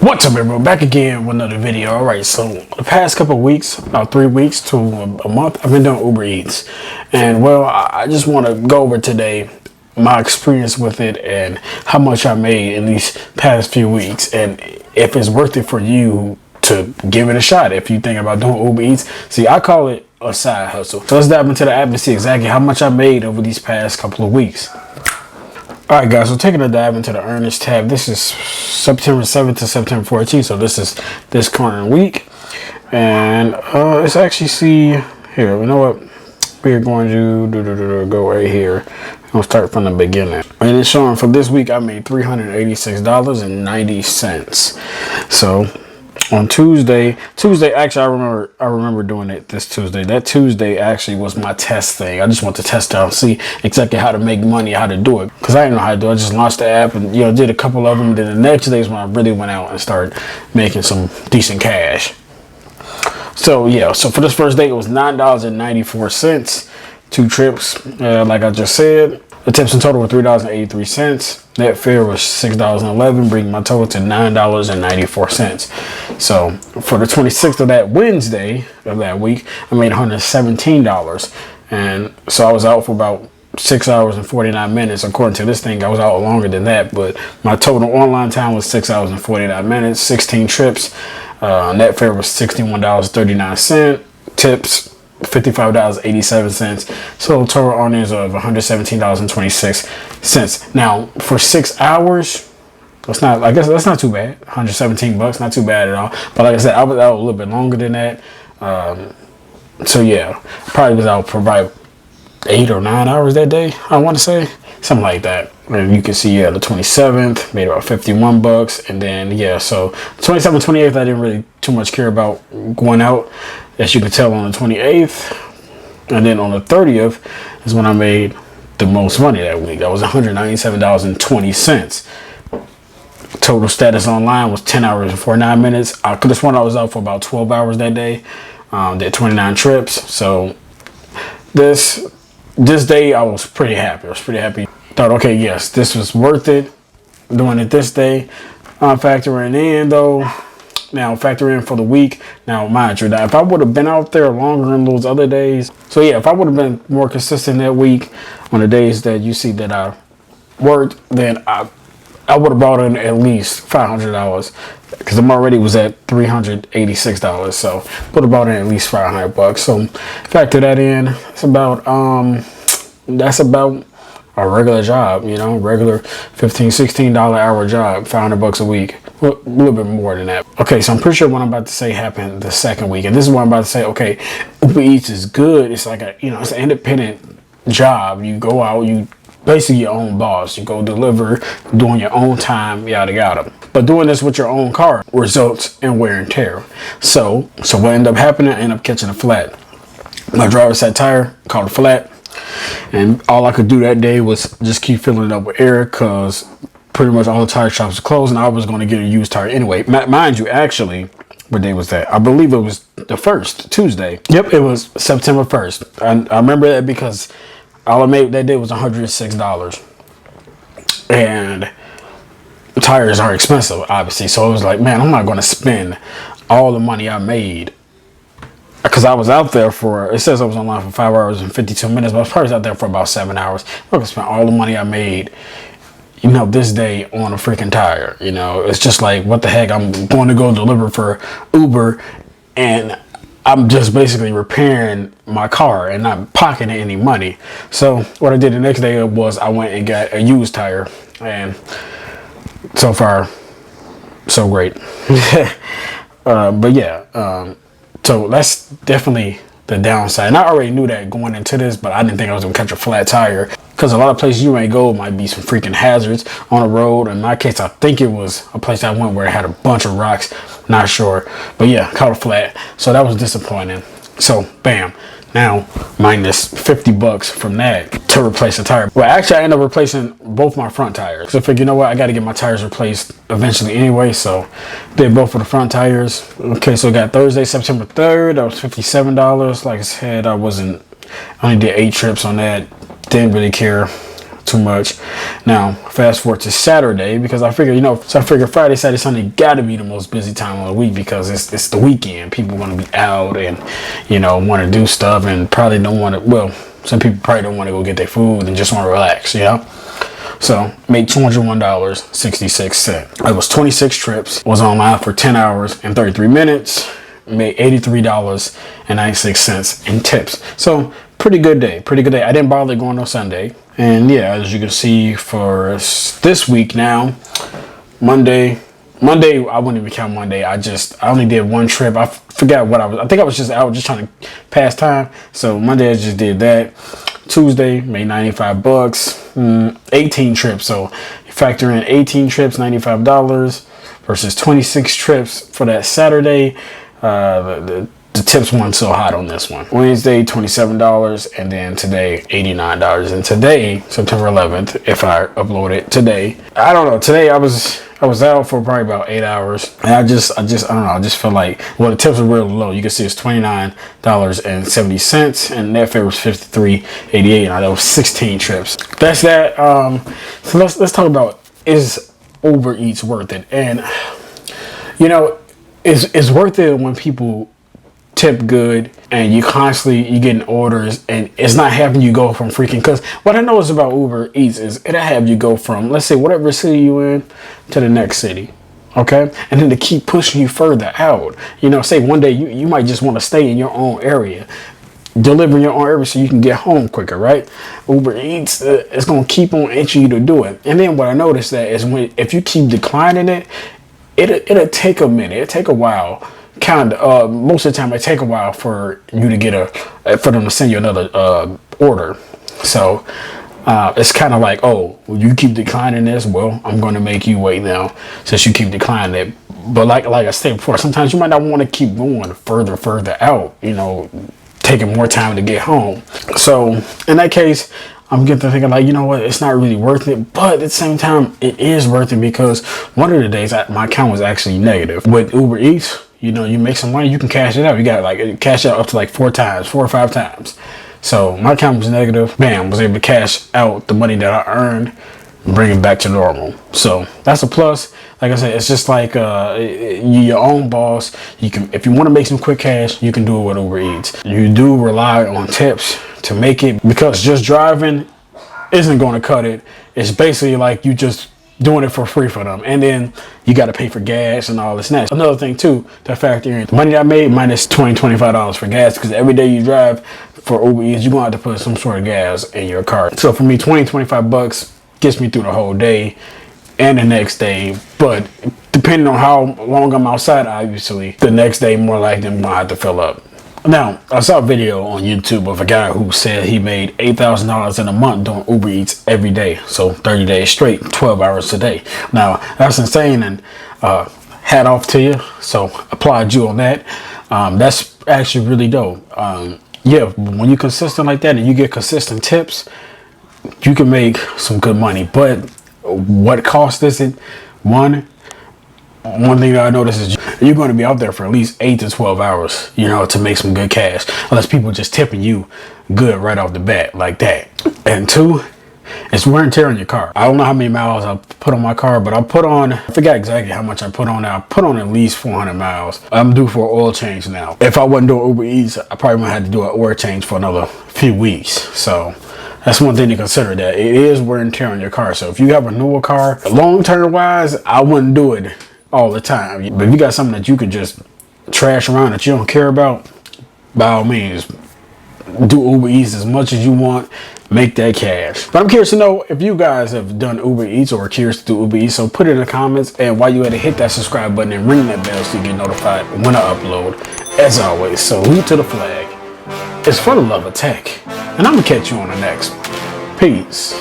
What's up, everyone? Back again with another video. All right, so the past couple of weeks, about 3 weeks to a month, I've been doing Uber Eats, and well, I just want to go over today my experience with it and how much I made in these past few weeks, and if it's worth it for you to give it a shot. If you think about doing Uber Eats, see, I call it a side hustle. So let's dive into the app and see exactly how much I made over these past couple of weeks. Alright guys, so taking a dive into the earnings tab, this is September 7th to September 14th, so this is this current week. And let's actually see here, you know what, we're going to go right here. I'll start from the beginning. And it's showing for this week I made $386.90. So on Tuesday, actually I remember doing it this Tuesday. That Tuesday actually was my test thing. I just want to test out, see exactly how to make money, how to do it, because I didn't know how to do it. I just launched the app and did a couple of them. Then the next day is when I really went out and started making some decent cash. So so for this first day it was $9.94, 2 trips, like I just said. The tips in total were $3.83. Net fare was $6.11, bringing my total to $9.94. So for the 26th of that Wednesday of that week, I made $117. And so I was out for about 6 hours and 49 minutes. According to this thing, I was out longer than that, but my total online time was 6 hours and 49 minutes, 16 trips. Net fare was $61.39. Tips $55.87. So total earnings of $117.26. Now for 6 hours, I guess that's not too bad. $117, not too bad at all. But like I said, I was out a little bit longer than that. So yeah, probably was out for about 8 or 9 hours that day, I want to say, something like that. And you can see the 27th made about $51, and then so 27th, 28th I didn't really too much care about going out, as you can tell, on the 28th. And then on the 30th is when I made the most money that week. That was $197.20. Total status online was 10 hours and 49 minutes. This one I was out for about 12 hours that day. Did 29 trips. So this day I was pretty happy. Thought, okay, yes, this was worth it, doing it this day. Factoring in though, now factor in for the week. Now mind you, that if I would have been out there longer in those other days, so yeah, if I would have been more consistent that week on the days that you see that I worked, then I would have brought in at least $500, because I'm already was at $386, so would have brought in at least $500. So factor that in. It's about that's about a regular job, regular $15-16 hour job, $500 a week, a little bit more than that. Okay, so I'm pretty sure what I'm about to say happened the second week, and this is what I'm about to say. Okay, Uber Eats is good. It's like it's an independent job. You go out, you basically your own boss. You go deliver, doing your own time, yada yada. But doing this with your own car results in wear and tear. So what ended up happening? I ended up catching a flat. My driver sat tire caught a flat. And all I could do that day was just keep filling it up with air, because pretty much all the tire shops were closed, and I was going to get a used tire anyway. Mind you, actually, what day was that? I believe it was the 1st, Tuesday. Yep, it was September 1st. I remember that because all I made that day was $106. And tires are expensive, obviously. So it was like, man, I'm not going to spend all the money I made, because I was out there for, it says I was online for 5 hours and 52 minutes, but I was probably out there for about 7 hours. I'm going to spend all the money I made, this day on a freaking tire. It's just like, what the heck? I'm going to go deliver for Uber, and I'm just basically repairing my car and not pocketing any money. So what I did the next day was I went and got a used tire, and so far, so great. But yeah, so that's definitely the downside. And I already knew that going into this, but I didn't think I was going to catch a flat tire, because a lot of places you may go might be some freaking hazards on the road. In my case, I think it was a place I went where it had a bunch of rocks. Not sure. But yeah, caught a flat. So that was disappointing. So bam. Now minus $50 from that to replace the tire. Well, actually I ended up replacing both my front tires. So I figured, I got to get my tires replaced eventually anyway. So did both of the front tires. Okay, so I got Thursday, September 3rd. That was $57. Like I said, I only did 8 trips on that. Didn't really care. too much. Now, fast forward to Saturday, because I figure, so I figure Friday, Saturday, Sunday got to be the most busy time of the week because it's the weekend. People want to be out and, want to do stuff and probably don't want to, well, some people probably don't want to go get their food and just want to relax, So, made $201.66. It was 26 trips, was online for 10 hours and 33 minutes, made $83.96 in tips. So, pretty good day. I didn't bother going on Sunday. And yeah, as you can see for this week now, Monday, I wouldn't even count Monday. I only did one trip. I forgot what I think I was just out just trying to pass time. So Monday I just did that. Tuesday made $95, 18 trips. So factor in 18 trips, $95 versus 26 trips for that Saturday. The tips weren't so hot on this one. Wednesday, $27, and then today, $89. And today, September 11th, if I upload it today, I don't know. Today I was out for probably about 8 hours, and I just I don't know. I just feel like, well, the tips are real low. You can see it's $29.70, and net fare was $53.88, and that was 16 trips. That's that. So let's talk about, is Uber Eats worth it? And it's worth it when people tip good and you getting orders and it's not having you go from freaking, because what I noticed about Uber Eats is it'll have you go from, let's say, whatever city you in to the next city, okay, and then to keep pushing you further out. Say one day you might just want to stay in your own area, deliver your own area so you can get home quicker, right? Uber Eats is going to keep on itching you to do it. And then what I noticed that is if you keep declining it'll take a minute, it'll take a while. Most of the time it take a while for you to get for them to send you another order. So it's kind of like, oh, you keep declining this, well, I'm going to make you wait now since you keep declining it. But like I said before, sometimes you might not want to keep going further out, taking more time to get home. So in that case, I'm getting to thinking like, it's not really worth it. But at the same time, it is worth it because one of the days my account was actually negative. With Uber Eats, you make some money, you can cash it out. You got cash out up to 4 or 5 times. So my account was negative. Bam, was able to cash out the money that I earned and bring it back to normal. So that's a plus. Like I said, it's just like you're your own boss. You can, if you want to make some quick cash, you can do it with Uber Eats. You do rely on tips to make it, because just driving isn't going to cut it. It's basically like you just doing it for free for them, and then you got to pay for gas and all this next. Another thing too to factor in, the money that I made minus $25 for gas, because every day you drive for Uber Eats, you're gonna have to put some sort of gas in your car. So for me, $25 gets me through the whole day and the next day. But depending on how long I'm outside, obviously the next day more likely I'm gonna have to fill up. Now, I saw a video on YouTube of a guy who said he made $8,000 in a month doing Uber Eats every day. So 30 days straight, 12 hours a day. Now, that's insane, and hat off to you. So applaud you on that. That's actually really dope. Yeah, when you're consistent like that and you get consistent tips, you can make some good money. But what cost is it? One thing that I noticed is you're going to be out there for at least 8 to 12 hours, to make some good cash, unless people just tipping you good right off the bat like that. And 2, it's wear and tear on your car. I don't know how many miles I put on my car, but I forgot exactly how much I put on now. I put on at least 400 miles. I'm due for an oil change now. If I wasn't doing Uber Eats, I probably might have to do an oil change for another few weeks. So that's one thing to consider, that it is wear and tear on your car. So if you have a newer car, long-term wise, I wouldn't do it all the time. But if you got something that you could just trash around that you don't care about, by all means, do Uber Eats as much as you want, make that cash. But I'm curious to know if you guys have done Uber Eats or are curious to do Uber Eats, so put it in the comments, and while you're at it, hit that subscribe button and ring that bell so you get notified when I upload. As always, salute to the flag. It's for the love of tech, and I'm gonna catch you on the next one. Peace.